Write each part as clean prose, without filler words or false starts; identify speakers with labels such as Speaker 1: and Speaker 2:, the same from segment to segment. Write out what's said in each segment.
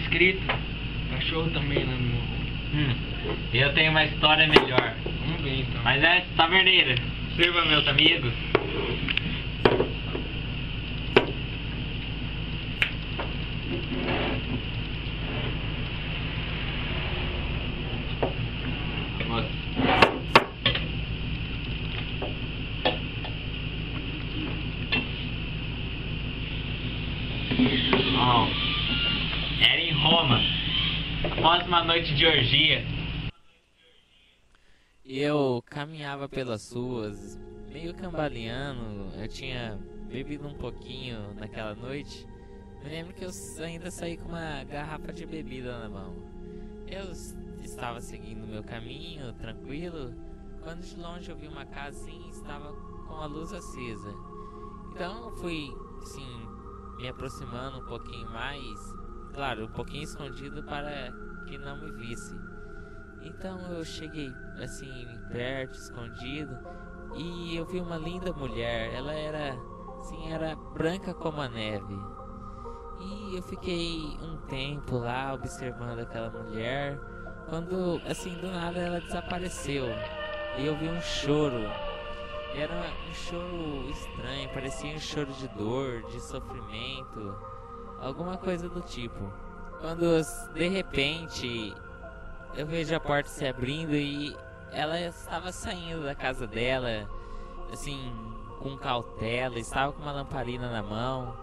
Speaker 1: inscritos. Cachorro também lá no...
Speaker 2: Eu tenho uma história melhor.
Speaker 1: Vamos ver então.
Speaker 2: Mas é taverneira. Sirva, meus amigos. Era em Roma, após uma noite de orgia.
Speaker 3: Eu caminhava pelas ruas, meio cambaleando. Eu tinha bebido um pouquinho naquela noite. Me lembro que eu ainda saí com uma garrafa de bebida na mão. Eu estava seguindo meu caminho, tranquilo, quando de longe eu vi uma casa assim, estava com a luz acesa. Então eu fui, assim, me aproximando um pouquinho mais, claro, um pouquinho escondido para que não me visse. Então eu cheguei assim perto, escondido, e eu vi uma linda mulher. Ela era assim, era branca como a neve. E eu fiquei um tempo lá observando aquela mulher, quando assim do nada ela desapareceu. E eu vi um choro. Era um choro estranho, parecia um choro de dor, de sofrimento, alguma coisa do tipo. Quando de repente eu vejo a porta se abrindo e ela estava saindo da casa dela, assim, com cautela, estava com uma lamparina na mão.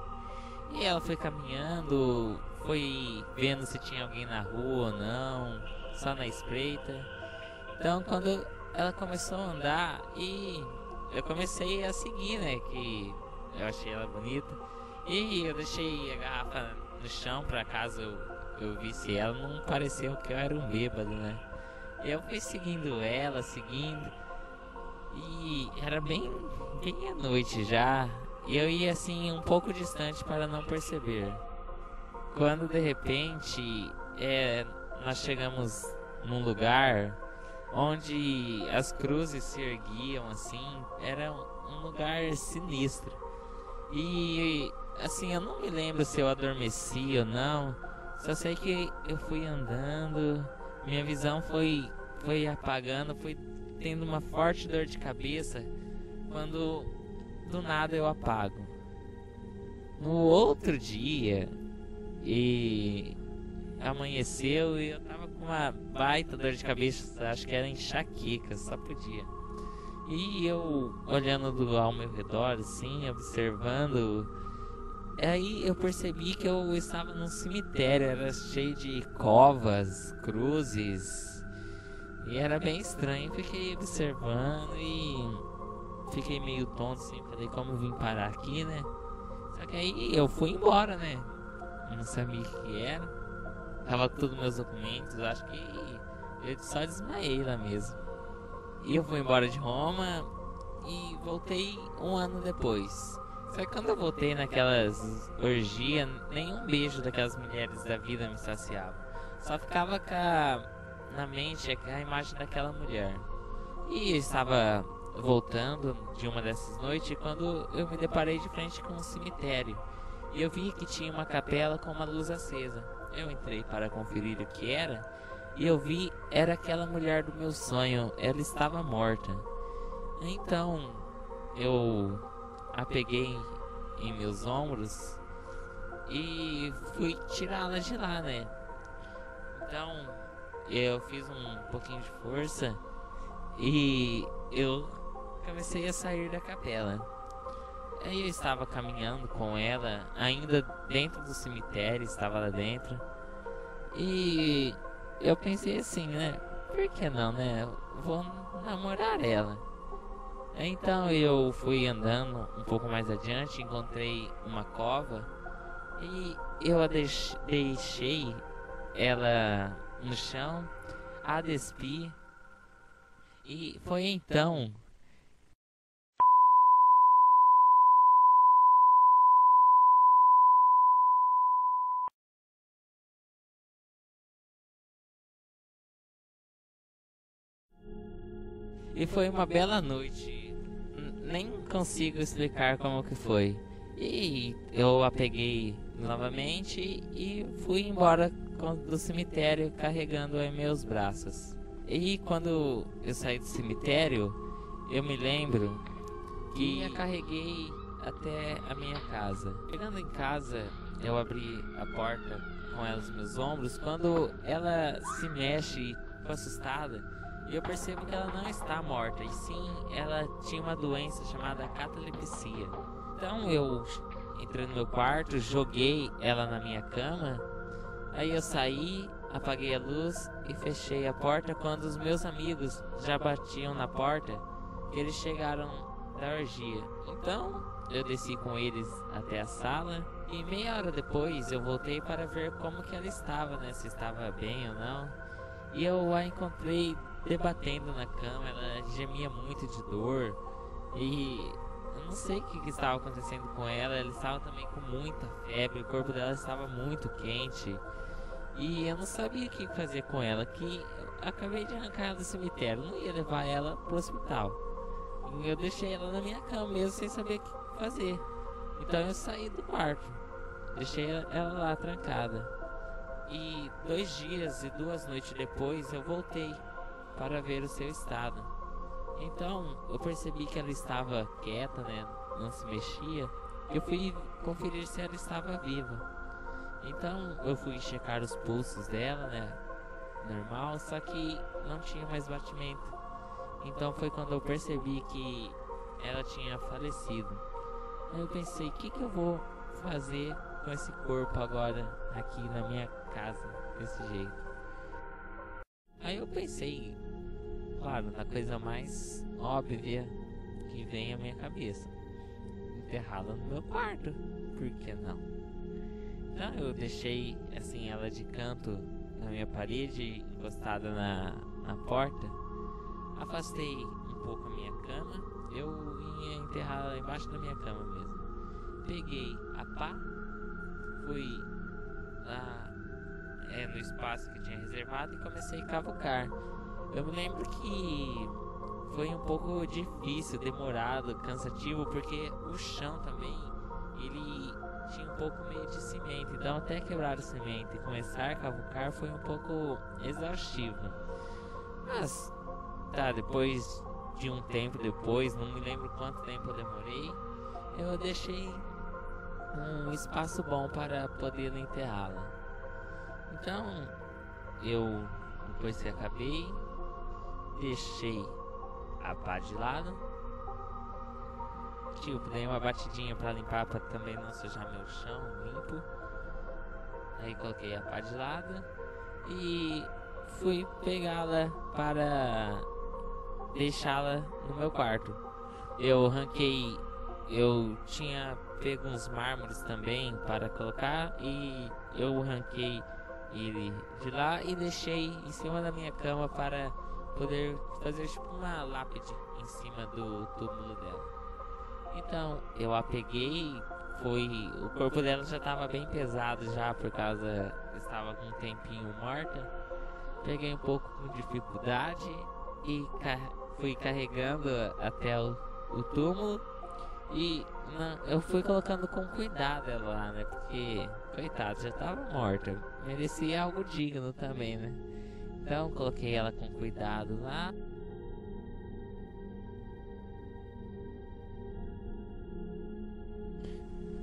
Speaker 3: E ela foi caminhando, foi vendo se tinha alguém na rua ou não, só na espreita. Então quando ela começou a andar e eu comecei a seguir, né, que eu achei ela bonita. E eu deixei a garrafa no chão pra caso eu visse ela, não pareceu que eu era um bêbado, né. Eu fui seguindo ela, e era bem à noite já. E eu ia assim um pouco distante para não perceber. Quando de repente nós chegamos num lugar onde as cruzes se erguiam assim, era um lugar sinistro. E assim, eu não me lembro se eu adormeci ou não, só sei que eu fui andando, minha visão foi apagando, fui tendo uma forte dor de cabeça, quando do nada eu apago. No outro dia, e amanheceu e eu tava com uma baita dor de cabeça, acho que era enxaqueca, só podia. E eu olhando ao meu redor, assim, observando, aí eu percebi que eu estava num cemitério, era cheio de covas, cruzes, e era bem estranho. Fiquei observando e fiquei meio tonto, assim, falei, como eu vim parar aqui, né? Só que aí eu fui embora, né? Não sabia o que era. Tava com todos meus documentos, acho que eu só desmaiei lá mesmo. E eu fui embora de Roma e voltei um ano depois. Só que quando eu voltei naquelas orgias, nenhum beijo daquelas mulheres da vida me saciava. Só ficava na mente a imagem daquela mulher. E eu estava voltando de uma dessas noites quando eu me deparei de frente com um cemitério. E eu vi que tinha uma capela com uma luz acesa. Eu entrei para conferir o que era, e eu vi, era aquela mulher do meu sonho, ela estava morta. Então eu a peguei em meus ombros e fui tirá-la de lá, né? Então eu fiz um pouquinho de força e eu comecei a sair da capela. Aí eu estava caminhando com ela, ainda dentro do cemitério, estava lá dentro. E eu pensei assim, né? Por que não, né? Vou namorar ela. Então eu fui andando um pouco mais adiante, encontrei uma cova e eu a deixei ela no chão, a despi. E foi então e foi uma bela noite. Nem consigo explicar como que foi. E eu a peguei novamente e fui embora do cemitério carregando em meus braços. E quando eu saí do cemitério, eu me lembro que a carreguei até a minha casa. Chegando em casa, eu abri a porta com ela nos meus ombros. Quando ela se mexe e fico assustada, eu percebo que ela não está morta, e sim, ela tinha uma doença chamada catalepsia. Então eu entrei no meu quarto, joguei ela na minha cama, aí eu saí, apaguei a luz e fechei a porta quando os meus amigos já batiam na porta, que eles chegaram da orgia. Então eu desci com eles até a sala e meia hora depois eu voltei para ver como que ela estava, né, se estava bem ou não. E eu a encontrei debatendo na cama, ela gemia muito de dor e eu não sei o que estava acontecendo com ela. Ela estava também com muita febre, o corpo dela estava muito quente e eu não sabia o que fazer com ela, que eu acabei de arrancar ela do cemitério, não ia levar ela pro hospital. Eu deixei ela na minha cama mesmo sem saber o que fazer. Então eu saí do quarto, deixei ela lá trancada. E 2 dias e 2 noites depois eu voltei para ver o seu estado. Então eu percebi que ela estava quieta, né, não se mexia. Eu fui conferir se ela estava viva. Então eu fui checar os pulsos dela, né, normal, só que não tinha mais batimento. Então foi quando eu percebi que ela tinha falecido. Aí eu pensei, o que eu vou fazer com esse corpo agora aqui na minha casa, desse jeito? Aí eu pensei, claro, na coisa mais óbvia que vem à minha cabeça: enterrá-la no meu quarto, por que não? Então eu deixei assim ela de canto na minha parede, encostada na porta. Afastei um pouco a minha cama, eu ia enterrá-la embaixo da minha cama mesmo. Peguei a pá, fui lá no espaço que tinha reservado e comecei a cavucar. Eu me lembro que foi um pouco difícil, demorado, cansativo, porque o chão também, ele tinha um pouco meio de cimento, então até quebrar o cimento e começar a cavucar foi um pouco exaustivo. Mas tá, depois de um tempo depois, não me lembro quanto tempo eu demorei, eu deixei um espaço bom para poder enterrá-la. Então eu, depois que acabei, deixei a pá de lado, tipo, dei uma batidinha para limpar, para também não sujar meu chão limpo. Aí coloquei a pá de lado e fui pegá-la para deixá-la no meu quarto. Eu arranquei, eu tinha pego uns mármores também para colocar e eu arranquei ele de lá e deixei em cima da minha cama para poder fazer tipo uma lápide em cima do túmulo dela. Então eu a peguei, o corpo dela já estava bem pesado já, por causa estava com um tempinho morta. Peguei um pouco com dificuldade e fui carregando até o túmulo e eu fui colocando com cuidado ela lá, né, porque coitada, já estava morta, merecia algo digno também, né. Então coloquei ela com cuidado lá.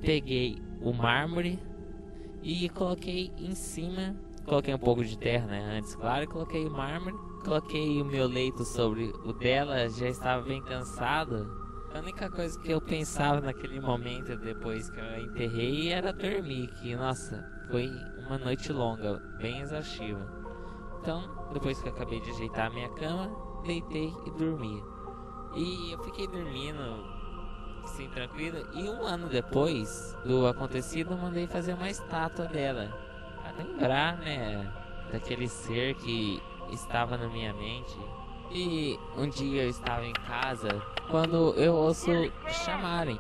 Speaker 3: Peguei o mármore e coloquei em cima, coloquei um pouco de terra, né, antes, claro, e coloquei o mármore, coloquei o meu leito sobre o dela, já estava bem cansado. A única coisa que eu pensava naquele momento, depois que eu enterrei, era dormir, que, nossa, foi uma noite longa, bem exaustiva. Então, depois que eu acabei de ajeitar a minha cama, deitei e dormi. E eu fiquei dormindo, assim, tranquilo. E 1 ano depois do acontecido, eu mandei fazer uma estátua dela, pra lembrar, né, daquele ser que estava na minha mente. E um dia eu estava em casa quando eu ouço chamarem.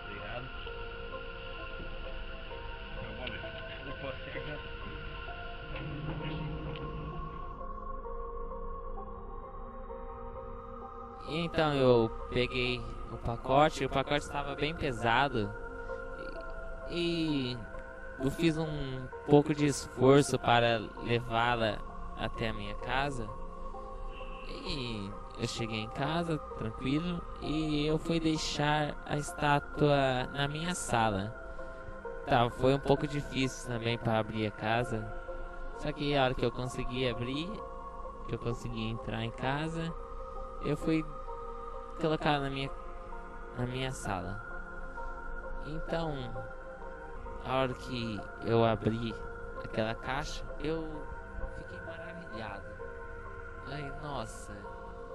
Speaker 2: Obrigado.
Speaker 3: Então eu peguei o pacote estava bem pesado e eu fiz um pouco de esforço para levá-la até a minha casa. E eu cheguei em casa tranquilo e eu fui deixar a estátua na minha sala. Tá, foi um pouco difícil também para abrir a casa. Só que a hora que eu consegui abrir, que eu consegui entrar em casa, eu fui colocar na minha sala. Então, a hora que eu abri aquela caixa, eu fiquei maravilhado. Ai, nossa,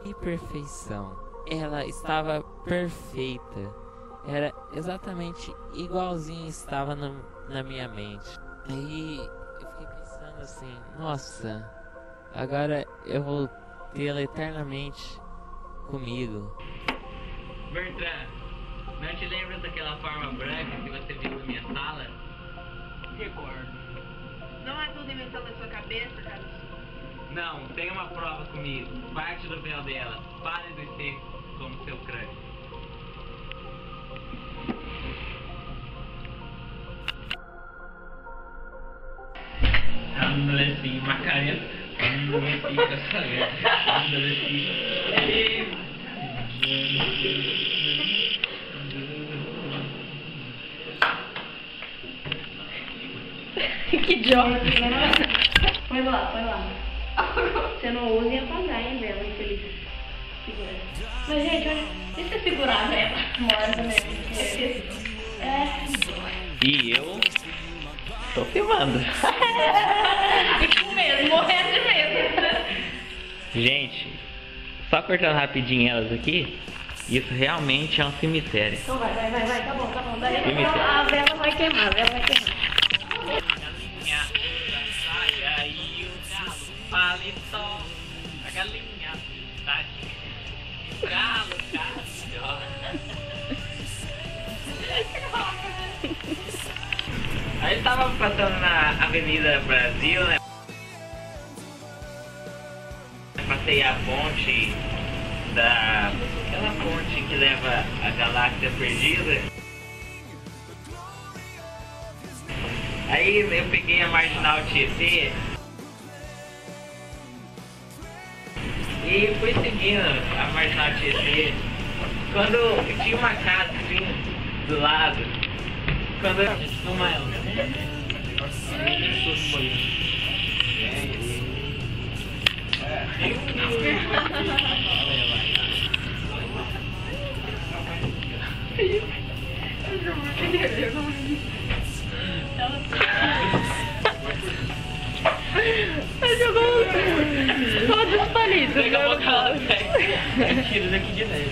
Speaker 3: que perfeição. Ela estava perfeita. Era exatamente igualzinho estava na minha mente. Aí eu fiquei pensando assim, nossa, agora eu vou tê-la eternamente comigo.
Speaker 2: Bertrand, não te lembras daquela forma branca que você viu na minha sala?
Speaker 1: Recordo.
Speaker 4: Não é tudo invenção da sua cabeça, cara?
Speaker 2: Não, tem uma prova comigo. Parte do véu dela, pálido e seco como seu crânio. Andalecinho, Macarena. Andalecinho, Caçaleta. Andalecinho.
Speaker 4: Que idiota. Põe lá. Você não usa e apagar, hein, Bela? Infeliz. Segura. Mas, gente, olha. Deixa eu segurar a Bela. Morta mesmo.
Speaker 2: E eu tô filmando.
Speaker 4: E com medo, morrendo de medo.
Speaker 2: Gente, só cortando rapidinho elas aqui, isso realmente é um cemitério.
Speaker 4: Então vai, tá bom. Daí
Speaker 2: Cemitério.
Speaker 4: a vela vai queimar,
Speaker 2: Galinha, sai aí o galo, paletó, a galinha, tadinha, o galo, Aí ele tava passando na Avenida Brasil, né? Passei a ponte aquela ponte que leva a galáxia perdida. Aí eu peguei a Marginal Tietê e fui seguindo a Marginal Tietê. Quando tinha uma casa assim do lado, quando
Speaker 4: jogou todos os palitos.
Speaker 2: tiro daqui de dentro.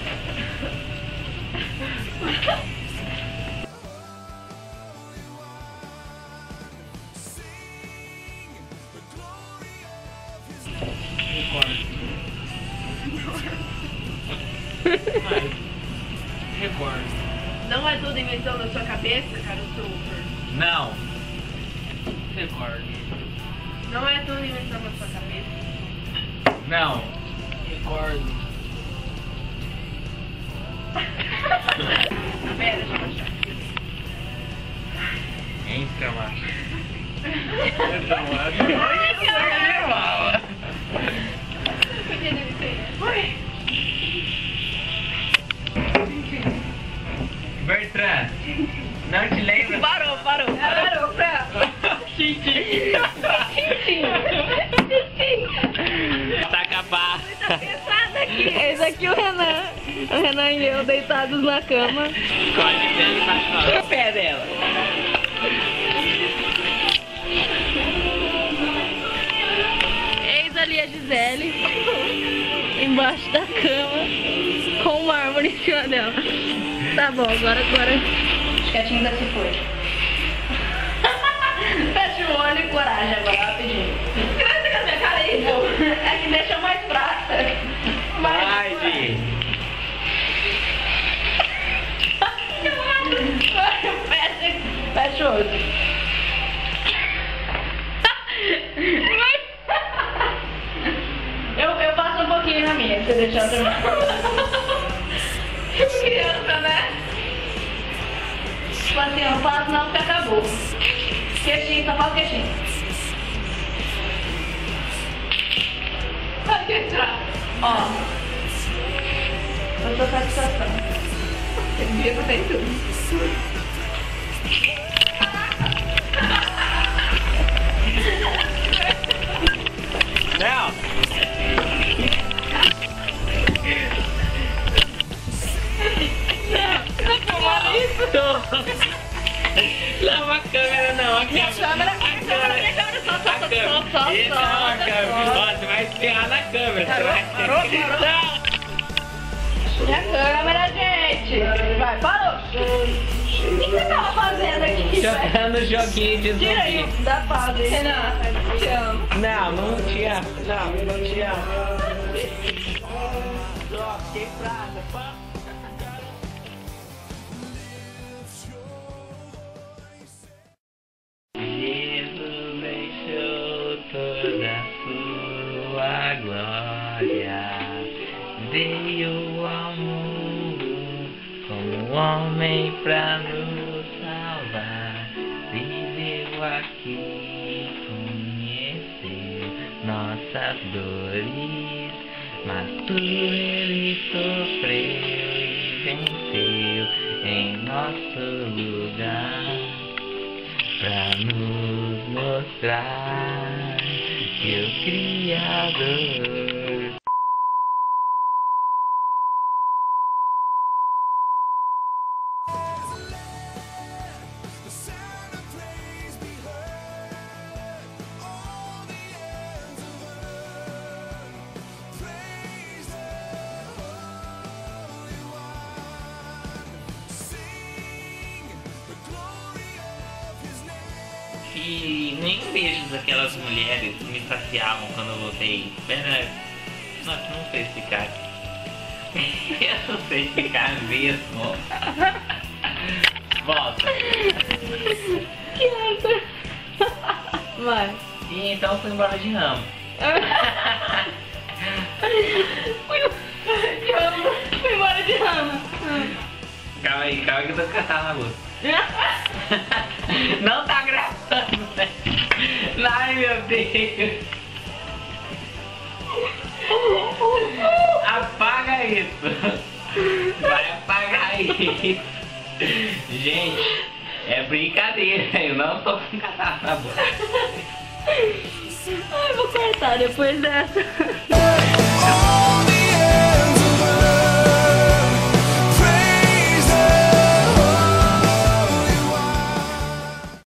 Speaker 1: Recordo.
Speaker 4: Não é tudo invenção da sua cabeça, cara, Trooper?
Speaker 2: Não.
Speaker 1: Recordo.
Speaker 4: Não é tudo invenção da sua cabeça?
Speaker 2: Não.
Speaker 1: Recordo.
Speaker 4: Pera, deixa eu baixar.
Speaker 2: Entra, macho. Bertrand, não te lembra?
Speaker 4: Parou, pra...
Speaker 2: Tá acabar.
Speaker 4: Tá pesado aqui. Esse aqui é o Renan e eu deitados na cama.
Speaker 2: Escolhe dele pra o pé dela.
Speaker 4: Eis ali a Gisele, embaixo da cama, com uma árvore em cima dela. Tá bom, agora. Acho que a tinta se foi. Fecha o olho e coragem agora, rapidinho. O que vai ser com a minha cara aí, pô? É que deixa mais prata.
Speaker 2: Vai, Gi.
Speaker 4: Fecha o olho. Eu passo um pouquinho na minha, se você deixar eu terminar. tipo assim, eu não faço não porque acabou. Queixinho, só faz queixinho. Pode entrar. Ó. Eu tô satisfação. Você devia fazer tudo.
Speaker 2: Não!
Speaker 4: Tá filmando isso?
Speaker 2: Não, a câmera não, a câmera.
Speaker 4: Só.
Speaker 2: Esse não, a câmera. Ó, você vai espirrar na câmera.
Speaker 4: Parou. Minha câmera, gente. Vai, parou. O que você tava fazendo aqui?
Speaker 2: Jogando joguinho de
Speaker 4: Tira aí,
Speaker 2: zumbi.
Speaker 4: dá pausa aí. Renan, te amo.
Speaker 2: Não te amo. Não te amo. Que prata, pá. Jesus deixou toda a sua glória, veio ao mundo como homem pra nos salvar, viveu aqui, conheceu nossas dores, mas tudo ele sofreu e venceu em nosso lugar. Pra nos mostrar que o Criador e nem beijo daquelas mulheres me saciavam quando eu voltei. Não sei explicar. Eu não sei explicar mesmo. Volta.
Speaker 4: Que asa. Vai.
Speaker 2: E então fui embora de ramo.
Speaker 4: Fui embora de rama.
Speaker 2: Calma aí que eu tô cantando a luz. Não tá gravando, né? Ai meu Deus. Apaga isso. Vai apagar isso. Gente, é brincadeira. Eu não tô com catarro na boca.
Speaker 4: Ai, vou cortar depois dessa.